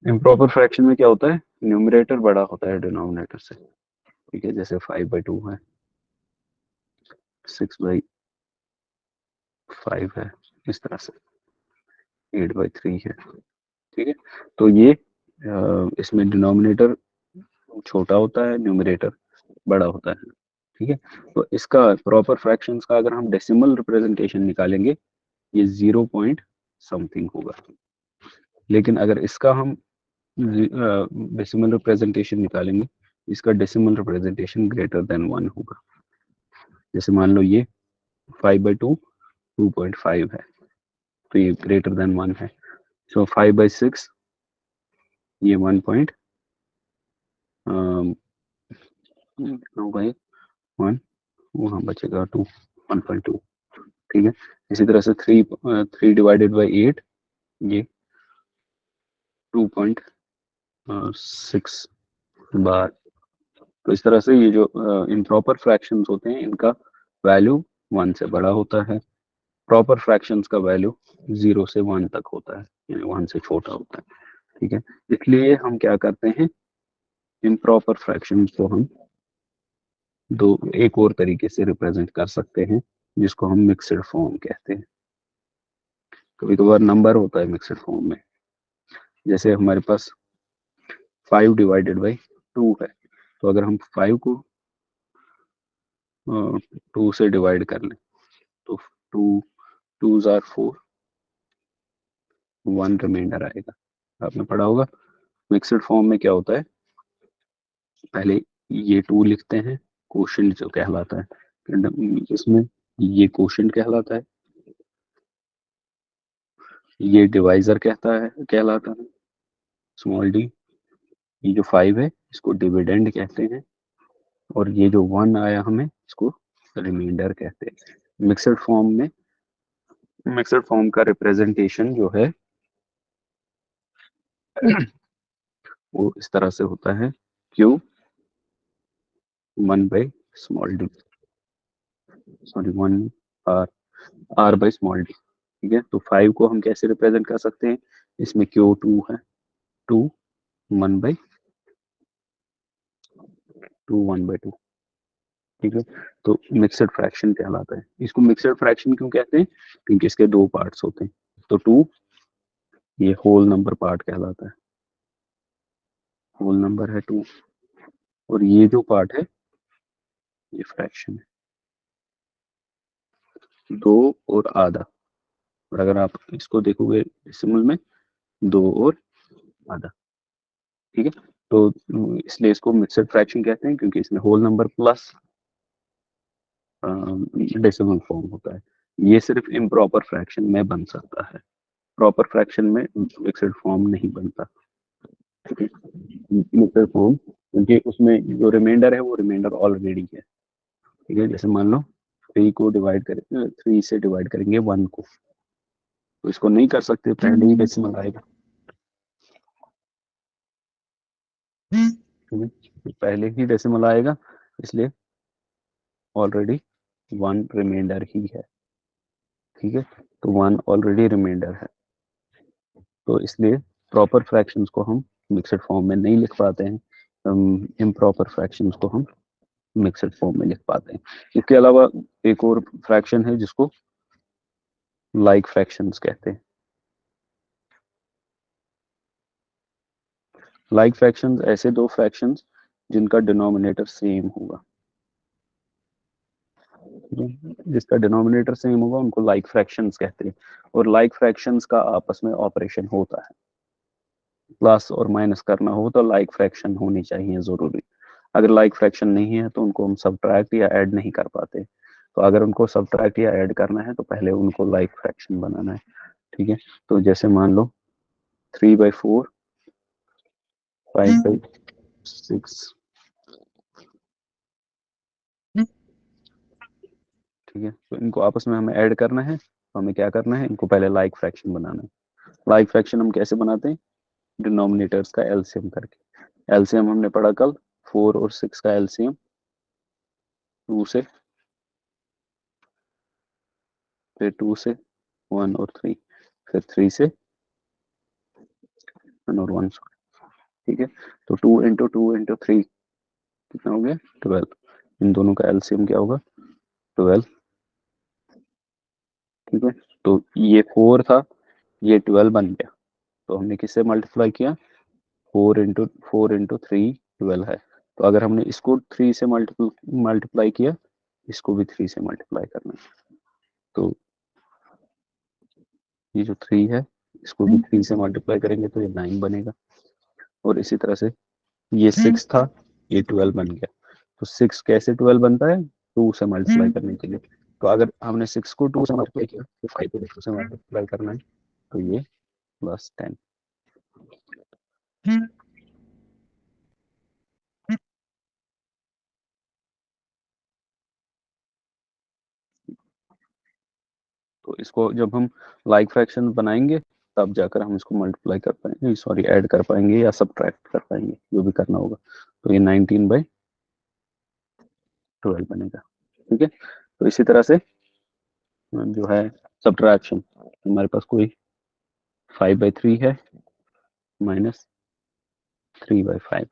इम्प्रॉपर फ्रैक्शन में क्या होता है, न्यूमरेटर बड़ा होता है डिनोमिनेटर से, ठीक है, जैसे 5/2 है, 6/5 है, इस तरह से 8/3 है, ठीक है। तो ये इसमें डिनोमिनेटर छोटा होता है, न्यूमरेटर बड़ा होता है, ठीक है। तो इसका प्रॉपर फ्रैक्शंस का अगर हम डेसिमल रिप्रेजेंटेशन निकालेंगे, ये 0 पॉइंट समथिंग होगा, लेकिन अगर इसका हम डेसिमल रिप्रेजेंटेशन निकालेंगे, इसका डेसिमल रिप्रेजेंटेशन ग्रेटर देन 1 होगा। जैसे मान लो ये 5/2 2.5 है, तो ये ग्रेटर देन 1 है। सो 5/6 ये 1 पॉइंट होगा, ये 1, वहाँ बचेगा 2, 1.2, ठीक है। इसी तरह से 3 डिवाइडेड बाई 8 ये 2.6 बार। तो इस तरह से ये जो इम्प्रॉपर फ्रैक्शंस होते हैं, इनका वैल्यू 1 से बड़ा होता है, प्रॉपर फ्रैक्शंस का वैल्यू 0 से 1 तक होता है, यानी 1 से छोटा होता है, ठीक है। इसलिए हम क्या करते हैं, इम्प्रॉपर फ्रैक्शंस को हम एक और तरीके से रिप्रेजेंट कर सकते हैं, जिसको हम मिक्सड फॉर्म कहते हैं। कभी कभार नंबर होता है मिक्सड फॉर्म में, जैसे हमारे पास 5/2 है, तो अगर हम 5 को 2 से डिवाइड कर लें, तो 2 2s आर 4, 1 रिमाइंडर आएगा। आपने पढ़ा होगा मिक्सड फॉर्म में क्या होता है, पहले ये 2 लिखते हैं, क्वोशिएंट जो कहलाता है, फिर इसमें ये क्वोशिएंट कहलाता है, ये डिवाइजर कहलाता है, स्मॉल डी। ये जो 5 है इसको डिविडेंड कहते हैं, और ये जो 1 आया हमें इसको रिमाइंडर कहते हैं। मिक्सड फॉर्म का रिप्रेजेंटेशन जो है वो इस तरह से होता है, क्यू 1/डी, सॉरी 1 r/डी, ठीक है। तो 5 को हम कैसे रिप्रेजेंट कर सकते हैं, इसमें क्यू 2 है, 2 1/2, ठीक है। तो मिक्सड फ्रैक्शन कहलाता है। इसको मिक्सड फ्रैक्शन क्यों कहते हैं, क्योंकि इसके 2 पार्ट्स होते हैं। तो 2 ये होल नंबर पार्ट कहलाता है, होल नंबर है 2, और ये जो पार्ट है ये फ्रैक्शन है, 2 और आधा। और अगर आप इसको देखोगे डेसिमल में, 2 और आधा, ठीक है। तो इसलिए इसको मिक्सड फ्रैक्शन कहते हैं, क्योंकि इसमें whole number plus decimal form होता है। ये सिर्फ इम्प्रॉपर फ्रैक्शन में बन सकता है, प्रॉपर फ्रैक्शन में मिक्सड फॉर्म नहीं बनता, ठीक है। मिक्सड फॉर्म क्योंकि उसमें जो रिमाइंडर है वो रिमाइंडर ऑलरेडी है, ठीक है। जैसे मान लो 3 को डिवाइड करें, 3 से डिवाइड करेंगे 1 को, तो इसको नहीं कर सकते, पहले ही डेसिमल आएगा, ठीक है। तो पहले ही डेसिमल आएगा, इसलिए ऑलरेडी 1 रिमाइंडर ही है, ठीक है। तो 1 ऑलरेडी रिमाइंडर है, तो इसलिए प्रॉपर फ्रैक्शंस को हम मिक्सड फॉर्म में नहीं लिख पाते हैं, इम्प्रॉपर फ्रैक्शंस को हम मिक्सड फॉर्म में लिख पाते हैं। इसके अलावा एक और फ्रैक्शन है जिसको लाइक फ्रैक्शंस कहते हैं। लाइक फ्रैक्शंस ऐसे दो फ्रैक्शंस जिनका डिनोमिनेटर सेम होगा, जिसका डिनोमिनेटर सेम होगा उनको लाइक फ्रैक्शंस कहते हैं। और लाइक फ्रैक्शंस का आपस में ऑपरेशन होता है, प्लस और माइनस करना हो तो लाइक फ्रैक्शन होनी चाहिए जरूरी। अगर लाइक फ्रैक्शन नहीं है तो उनको हम सब्ट्रैक्ट या ऐड नहीं कर पाते। तो अगर उनको सब्ट्रैक्ट या ऐड करना है तो पहले उनको लाइक फ्रैक्शन बनाना है, ठीक है। तो जैसे मान लो 3/4 5/6, ठीक है। तो इनको आपस में हमें ऐड करना है, तो हमें क्या करना है, इनको पहले लाइक फ्रैक्शन बनाना है। लाइक फ्रैक्शन हम कैसे बनाते हैं, डिनोमिनेटर्स का एलसीएम करके। एलसीएम हमने पढ़ा कल, 4 और 6 का एलसीएम 2 से, फिर 2 से 1 और 3, फिर 3 से 1 और 1, ठीक है, तो 2 इंटू 2 इंटू 3 कितना हो गया 12। इन दोनों का एलसीएम क्या होगा 12। ठीक है, तो ये 4 था, ये 12 बन गया, तो हमने किससे मल्टीप्लाई किया 4 इंटू 3 12 है। तो अगर हमने इसको 3 से मल्टीप्लाई किया, इसको भी 3 से मल्टीप्लाई करना है, तो ये जो 3 है इसको भी 3 से मल्टीप्लाई करेंगे तो ये 9 बनेगा। और इसी तरह से ये 6 था, ये 12 बन गया। तो 6 कैसे 12 बनता है 2 से मल्टीप्लाई करने के लिए। तो अगर हमने 6 को 2 से मल्टीप्लाई किया तो 5 को 2 से मल्टीप्लाई करना है, तो ये प्लस 10। तो इसको जब हम लाइक फ्रैक्शन बनाएंगे तब जाकर हम इसको मल्टीप्लाई कर पाएंगे, सॉरी ऐड कर पाएंगे या सब्ट्रैक्ट कर पाएंगे, जो भी करना होगा। तो ये 19/12 बनेगा। ठीक है, तो इसी तरह से जो है सब्ट्रैक्शन, हमारे पास कोई 5/3 है माइनस 3/5,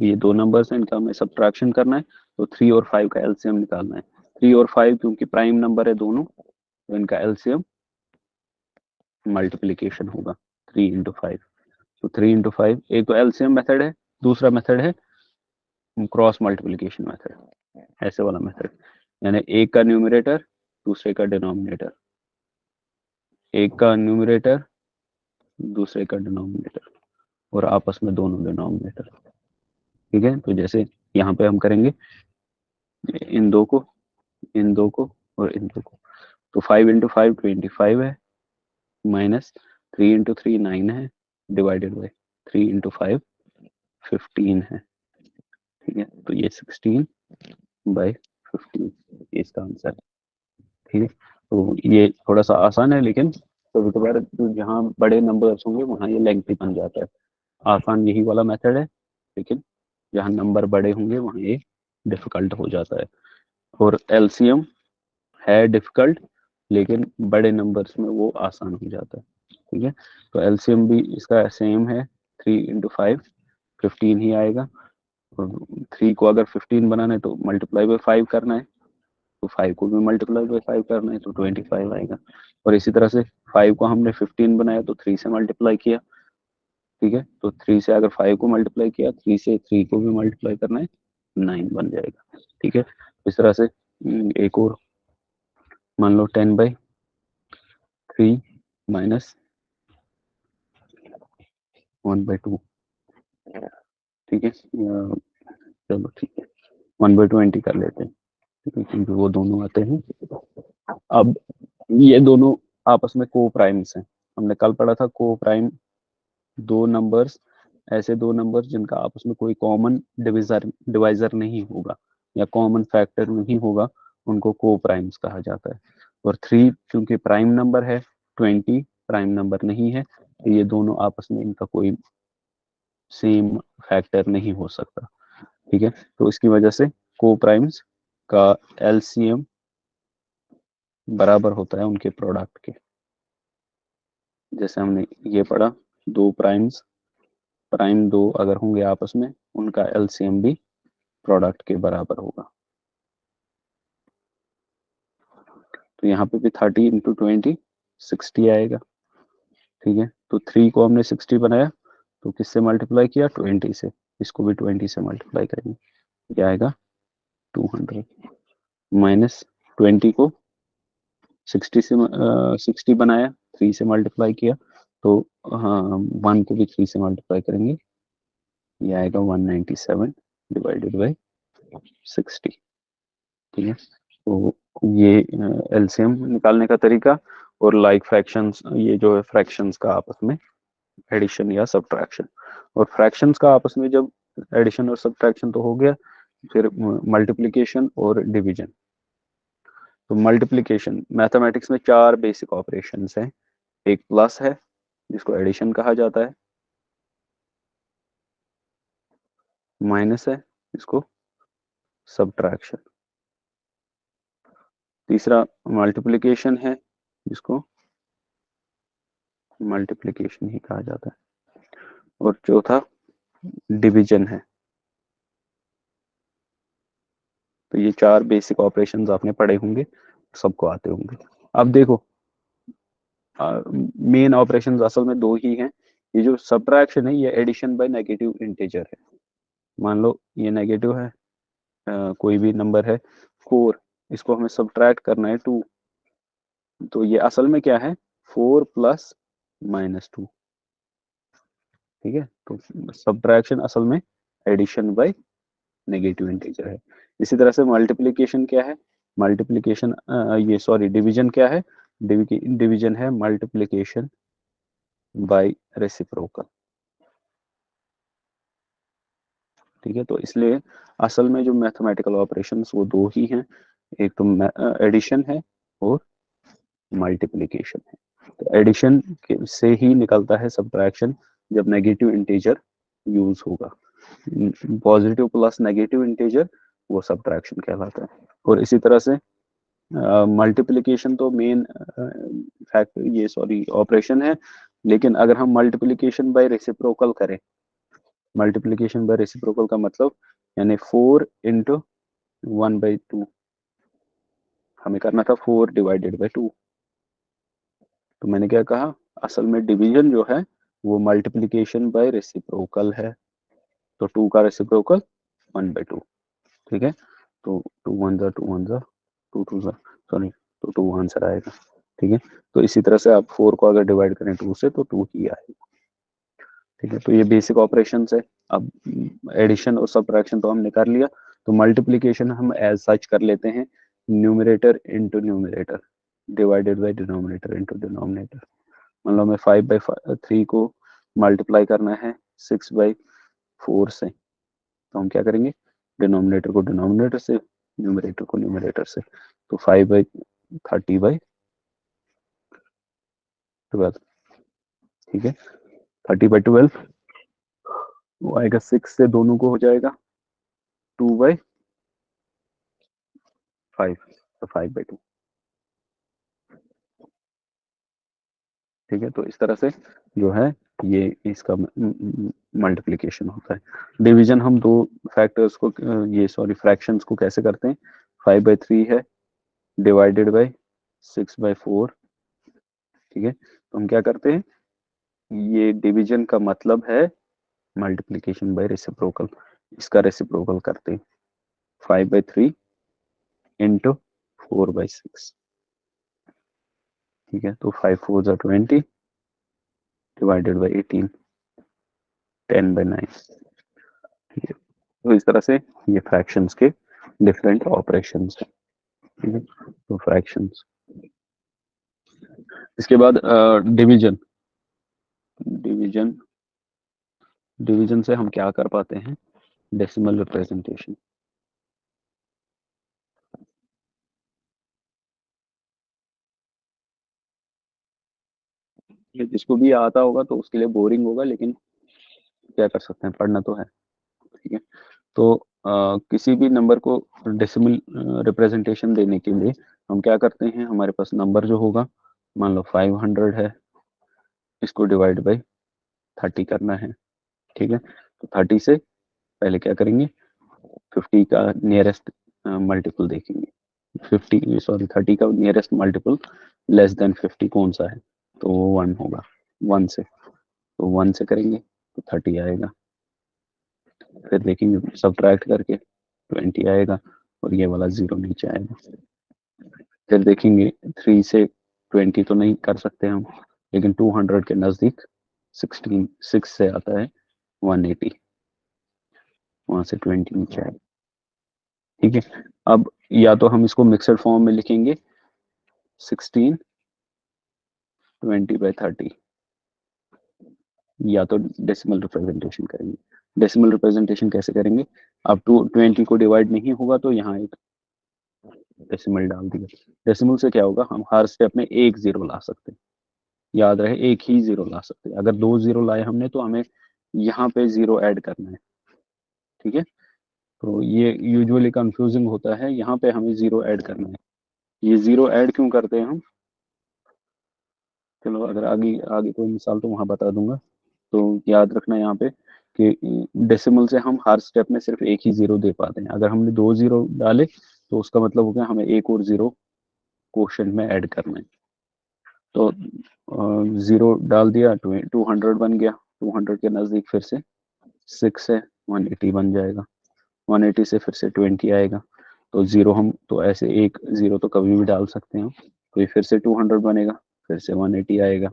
ये दो नंबर्स हैं, इनका हमें सब्ट्रैक्शन करना है। तो 3 और 5 का एलसीएम निकालना है। 3 और 5 क्योंकि प्राइम नंबर है दोनों, तो इनका एलसीएम मल्टीप्लीकेशन होगा 3 इंटू 5। तो 3 इंटू 5 एक तो एलसीएम मेथड है, दूसरा मेथड है क्रॉस मल्टीप्लीकेशन मेथड, ऐसे वाला मेथड, यानी एक का न्यूमरेटर दूसरे का डिनोमिनेटर, एक का न्यूमरेटर दूसरे का डिनोमिनेटर, और आपस में दोनों डिनोमिनेटर। ठीक है, तो जैसे यहाँ पे हम करेंगे इन दो को, इन दो को और इन दो को, तो 5 इंटू 5 25 है, माइनस 3 इंटू 3 9 है, डिवाइडेड बाई 3 इंटू 5 15 है। ठीक है, तो ये 16/15 इसका आंसर है। ठीक है, तो ये थोड़ा सा आसान है, लेकिन कभी कभार तो जहाँ बड़े नंबर्स होंगे वहाँ ये लेंथी बन जाता है। आसान यही वाला मेथड है, लेकिन जहाँ नंबर बड़े होंगे वहाँ ये डिफिकल्ट हो जाता है। और एलसीएम है डिफिकल्ट, लेकिन बड़े नंबर्स में वो आसान हो जाता है। ठीक है, तो एलसीएम भी इसका सेम है, 3 इंटू 5 15 ही आएगा। और 3 को अगर 15 बनाना है तो मल्टीप्लाई बाई 5 करना है, तो 5 को भी मल्टीप्लाई बाई 5 करना है, तो 25 आएगा। और इसी तरह से 5 को हमने 15 बनाया तो 3 से मल्टीप्लाई किया। ठीक है, तो 3 से अगर 5 को मल्टीप्लाई किया, 3 से 3 को भी मल्टीप्लाई करना है, 9 बन जाएगा। ठीक है, इस तरह से एक और मान लो 10/3 माइनस 1/2। ठीक है, चलो ठीक है 1/20 कर लेते हैं, ठीक है, क्योंकि वो दोनों आते हैं। अब ये दोनों आपस में को प्राइम्स हैं। हमने कल पढ़ा था को प्राइम दो नंबर्स, ऐसे दो नंबर्स जिनका आपस में कोई कॉमन डिवाइजर नहीं होगा या कॉमन फैक्टर नहीं होगा, उनको को प्राइम्स कहा जाता है। और 3 क्योंकि प्राइम नंबर है, 20 प्राइम नंबर नहीं है, तो ये दोनों आपस में इनका कोई सेम फैक्टर नहीं हो सकता। ठीक है, तो इसकी वजह से को प्राइम्स का एलसीएम बराबर होता है उनके प्रोडक्ट के। जैसे हमने ये पढ़ा, दो प्राइम्स, प्राइम दो अगर होंगे आपस में, उनका एलसीएम भी प्रोडक्ट के बराबर होगा। तो यहाँ पे भी 30 इंटू 20 60 आएगा। ठीक है, तो 3 को हमने 60 बनाया तो किससे मल्टीप्लाई किया 20 से, इसको भी 20 से मल्टीप्लाई करेंगे, क्या आएगा 200। माइनस 20 को 60 से 60 बनाया, 3 से मल्टीप्लाई किया, तो हाँ 1 को भी 3 से मल्टीप्लाई करेंगे, ये आएगा 197 डिवाइडेड बाई 60। ठीक है, तो ये एलसीएम निकालने का तरीका। और लाइक फ्रैक्शंस, ये जो है फ्रैक्शंस का आपस में एडिशन या सब्ट्रैक्शन। और फ्रैक्शंस का आपस में जब एडिशन और सब्ट्रैक्शन तो हो गया, फिर मल्टीप्लिकेशन और डिवीजन। तो मल्टीप्लिकेशन मैथमेटिक्स में 4 बेसिक ऑपरेशंस हैं। एक प्लस है जिसको एडिशन कहा जाता है, माइनस है इसको सब्ट्रैक्शन, तीसरा मल्टीप्लिकेशन है जिसको मल्टीप्लिकेशन ही कहा जाता है। और चौथा डिवीजन है। तो ये 4 बेसिक ऑपरेशंस आपने पढ़े होंगे, सबको आते होंगे। अब देखो, मेन ऑपरेशंस असल में 2 ही हैं। ये जो सब्ट्रैक्शन है ये एडिशन बाय नेगेटिव इंटीजर है। मान लो ये नेगेटिव है, कोई भी नंबर है 4, इसको हमें सब्ट्रैक्ट करना है 2, तो ये असल में क्या है 4 प्लस -2। ठीक है, तो सब्ट्रैक्शन असल में एडिशन बाय नेगेटिव इंटीजर है। इसी तरह से मल्टीप्लिकेशन क्या है, मल्टीप्लिकेशन ये सॉरी डिवीजन क्या है, डिवीजन है मल्टीप्लिकेशन बाय रेसिप्रोकल। ठीक है, तो इसलिए असल में जो मैथमेटिकल ऑपरेशंस वो 2 ही हैं, एक तो एडिशन है और मल्टीप्लिकेशन है। तो एडिशन से ही निकलता है सब्ट्रैक्शन जब नेगेटिव इंटीजर यूज होगा। पॉजिटिव प्लस नेगेटिव इंटीजर वो सब्ट्रैक्शन कहलाता है। और इसी तरह से मल्टीप्लिकेशन तो मेन फैक्ट ये सॉरी ऑपरेशन है, लेकिन अगर हम मल्टीप्लिकेशन बाय रेसिप्रोकल करें, मल्टीप्लिकेशन बाय रेसिप्रोकल का मतलब यानी 4 इंटू 1/2, हमें करना था 4 डिवाइडेड बाय 2। तो मैंने क्या कहा, असल में डिवीजन जो है वो मल्टीप्लिकेशन बाय रेसिप्रोकल है। तो 2 का रेसिप्रोकल 1/2। ठीक है, तो 2 1 जा 2 1 जा 2 2 जा सॉरी, तो 2 आंसर आएगा। ठीक है, तो इसी तरह से आप 4 को अगर डिवाइड करें 2 से तो 2 ही आएगा। ठीक है, तो ये बेसिक ऑपरेशंस है। अब एडिशन और सब्ट्रैक्शन तो हमने कर लिया, तो मल्टीप्लिकेशन हम एज सच कर लेते हैं, numerator into numerator divided by denominator into denominator. मान लो हमें 5/3 को मल्टीप्लाई करना है 6/4 से, तो हम क्या करेंगे, डिनोमिनेटर को डिनोमिनेटर से, न्यूमरेटर को न्यूमरेटर से। तो 5/30/12। ठीक है, 30/12 वो आएगा 6 से दोनों को हो जाएगा 2/5, तो 5/2। ठीक है, तो इस तरह से जो है ये इसका मल्टीप्लिकेशन होता है। डिवीजन हम 2 फैक्टर्स को ये सॉरी फ्रैक्शंस को कैसे करते हैं, 5/3 है डिवाइडेड बाय 6/4। ठीक है, तो हम क्या करते हैं, ये डिवीजन का मतलब है मल्टीप्लिकेशन बाय रेसिप्रोकल, इसका रेसिप्रोकल करते हैं 5/3 इंटू 4/6। ठीक है, तो 5 4 जा 20 डिवाइडेड बाय 18, 10/9। ठीक है, तो इस तरह से ये फ्रैक्शंस के डिफरेंट ऑपरेशंस हैं। ठीक है, तो फ्रैक्शंस, इसके बाद डिवीजन। डिवीजन डिवीजन से हम क्या कर पाते हैं, डेसिमल रिप्रेजेंटेशन। जिसको भी आता होगा तो उसके लिए बोरिंग होगा, लेकिन क्या कर सकते हैं, पढ़ना तो है। ठीक है, तो किसी भी नंबर को डेसिमल रिप्रेजेंटेशन देने के लिए हम क्या करते हैं, हमारे पास नंबर जो होगा, मान लो 500 है, इसको डिवाइड बाय 30 करना है। ठीक है, तो 30 से पहले क्या करेंगे, 50 का नियरेस्ट मल्टीपल देखेंगे। 50 सॉरी 30 का नियरेस्ट मल्टीपल लेस देन 50 कौन सा है, तो वो 1 होगा। 1 से, तो 1 से करेंगे तो 30 आएगा। फिर देखेंगे सब्ट्रैक्ट करके 20 आएगा, और ये वाला 0 नीचे आएगा। फिर देखेंगे 3 से 20 तो नहीं कर सकते हम, लेकिन 200 के नज़दीक 6 से आता है 180, वहां से 20 नीचे आएगा। ठीक है, अब या तो हम इसको मिक्सड फॉर्म में लिखेंगे 16 20/30, या तो डेसिमल रिप्रेजेंटेशन करेंगे। डेसिमल रिप्रेजेंटेशन कैसे करेंगे, अब 20 को डिवाइड नहीं होगा तो यहाँ एक डेसिमल डाल दिया। डेसिमल से क्या होगा, हम हर स्टेप में एक 0 ला सकते हैं, याद रहे एक ही 0 ला सकते हैं। अगर 2 0 लाए हमने तो हमें यहाँ पे 0 ऐड करना है। ठीक है, तो ये यूजुअली कंफ्यूजिंग होता है, यहाँ पे हमें 0 ऐड करना है। ये 0 ऐड क्यों करते हैं हम, चलो अगर आगे आगे कोई मिसाल तो वहां बता दूंगा। तो याद रखना यहाँ पे कि डेसिमल से हम हर स्टेप में सिर्फ एक ही जीरो दे पाते हैं। अगर हमने 2 जीरो डाले तो उसका मतलब हो गया हमें एक और जीरो क्वोशंट में ऐड करना है। तो 0 डाल दिया, 200 बन गया। 200 के नजदीक फिर से 6 है, 180 बन जाएगा। 180 से फिर से 20 आएगा। तो जीरो हम तो ऐसे एक जीरो तो कभी भी डाल सकते हैं। तो ये फिर से 200 बनेगा, फिर से 180 आएगा,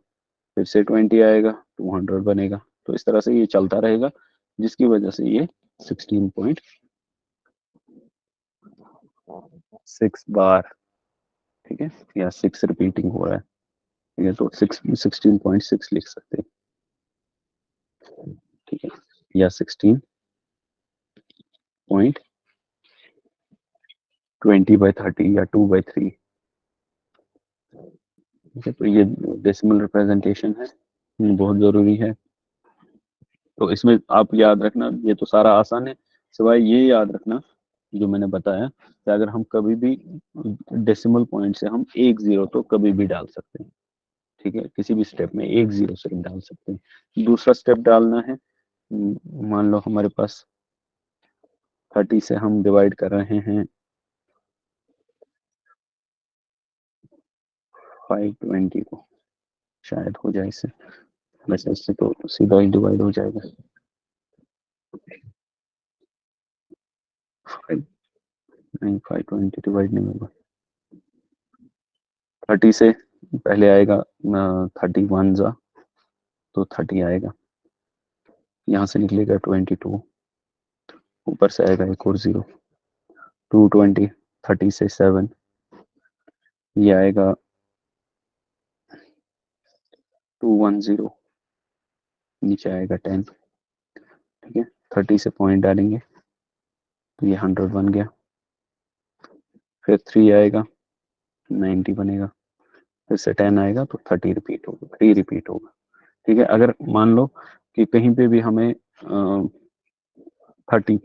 फिर से 20 आएगा, 200 बनेगा। तो इस तरह से ये चलता रहेगा, जिसकी वजह से ये 16.6 बार, ठीक है, या 6 रिपीटिंग हो रहा है, ठीक है, तो 16.6 लिख सकते हैं, ठीक है, या 16.20/30 या 2/3, ठीक है। तो ये डेसिमल रिप्रेजेंटेशन है, ये बहुत जरूरी है। तो इसमें आप याद रखना, ये तो सारा आसान है, सिवाय ये याद रखना जो मैंने बताया कि अगर हम कभी भी डेसिमल पॉइंट से हम एक जीरो तो कभी भी डाल सकते हैं, ठीक है, किसी भी स्टेप में एक जीरो से डाल सकते हैं। दूसरा स्टेप डालना है, मान लो हमारे पास 30 से हम डिवाइड कर रहे हैं 520 को, शायद हो जाए इससे, वैसे इससे तो सीधा ही डिवाइड हो जाएगा। नहीं, 520 डिवाइड नहीं होगा। 30 से पहले आएगा 31 जा, तो 30 आएगा, यहाँ से निकलेगा 22, ऊपर से आएगा एक और जीरो, 220, 30 से 7, ये आएगा 210, नीचे आएगा 10, ठीक है। 30 से पॉइंट डालेंगे तो ये 100 बन गया, फिर 3 आएगा 90 बनेगा, फिर से 10 आएगा तो 30 रिपीट होगा, 3 रिपीट होगा, ठीक है। अगर मान लो कि कहीं पे भी हमें 30,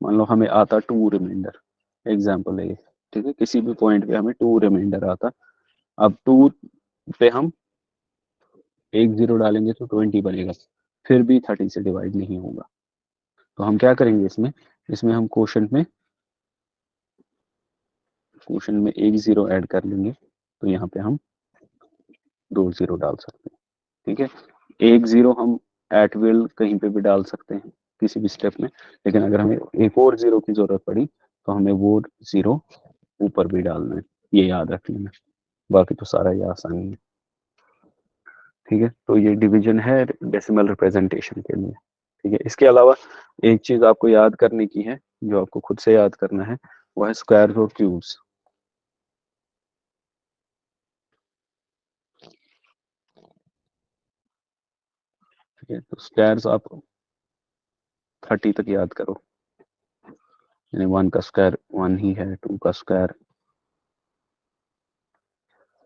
मान लो हमें आता 2 रिमाइंडर, एग्जाम्पल है ये, ठीक है, किसी भी पॉइंट पे हमें 2 रिमाइंडर आता, अब 2 पे हम एक जीरो डालेंगे तो 20 बनेगा, फिर भी 30 से डिवाइड नहीं होगा। तो हम क्या करेंगे इसमें, इसमें हम क्वोशंट में एक जीरो ऐड कर लेंगे, तो यहाँ पे हम 2 जीरो डाल सकते हैं, ठीक है। एक जीरो हम एट विल कहीं पे भी डाल सकते हैं किसी भी स्टेप में, लेकिन अगर हमें एक और जीरो की जरूरत पड़ी तो हमें वो जीरो ऊपर भी डालना है, ये याद रख लेना। बाकी तो सारा ये आसानी है, ठीक है। तो ये डिवीजन है डेसिमल रिप्रेजेंटेशन के लिए, ठीक है। इसके अलावा एक चीज आपको याद करने की है, जो आपको खुद से याद करना है, वो है स्क्वायर्स और क्यूब्स, ठीक है। तो स्क्वायर्स आप 30 तक याद करो, यानी 1 का स्क्वायर 1 ही है, 2 का स्क्वायर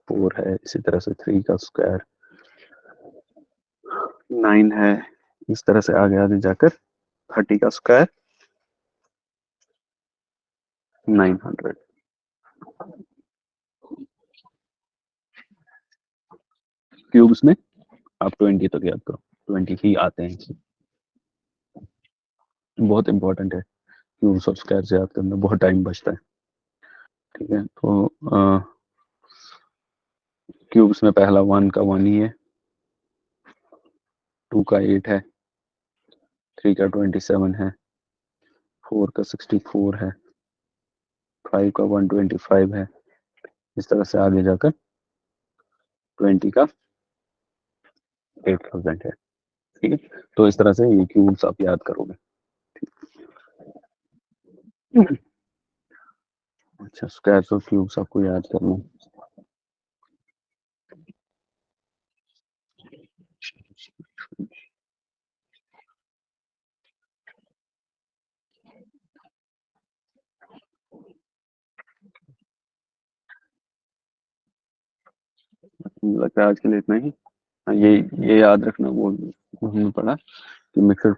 4 है, इसी तरह से 3 का स्क्वायर 9 है, इस तरह से आगे आगे जाकर 30 का स्क्वायर 900। क्यूब्स में आप 20 तक याद करो, 20 ही आते हैं, बहुत इंपॉर्टेंट है क्यूब्स और स्क्वायर से याद करना, बहुत टाइम बचता है, ठीक है। तो क्यूब्स में पहला 1 का 1 ही है, 2 का 8 है, 3 का 27 है, 4 का 64 है, 5 का 125 है, इस तरह से आगे जाकर 20 का 8000 है, ठीक है। तो इस तरह से ये क्यूब्स आप याद करोगे। अच्छा, स्क्वायर्स और क्यूब्स आपको याद करना है। लगता है आज के लिए इतना ही। हाँ, ये याद रखना, वो हमने पढ़ा कि मिक्सड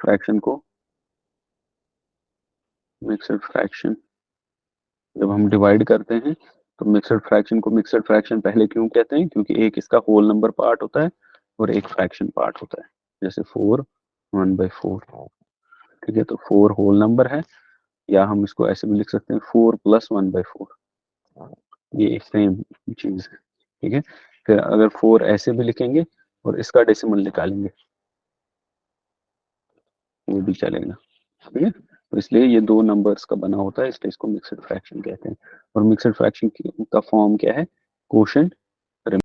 फ्रैक्शन जब हम डिवाइड करते हैं तो मिक्सड फ्रैक्शन को मिक्सड फ्रैक्शन पहले क्यों कहते हैं, क्योंकि एक इसका होल नंबर पार्ट होता है और एक फ्रैक्शन पार्ट होता है, जैसे 4 1/4, ठीक है। तो 4 होल नंबर है, या हम इसको ऐसे भी लिख सकते हैं 4 + 1/4, ये सेम चीज है, ठीक है। फिर अगर 4 ऐसे भी लिखेंगे और इसका डेसिमल निकालेंगे वो भी चलेगा, ठीक है। तो इसलिए ये दो नंबर्स का बना होता है, इसलिए इसको मिक्स्ड फ्रैक्शन कहते हैं। और मिक्स्ड फ्रैक्शन का फॉर्म क्या है, कोशेंट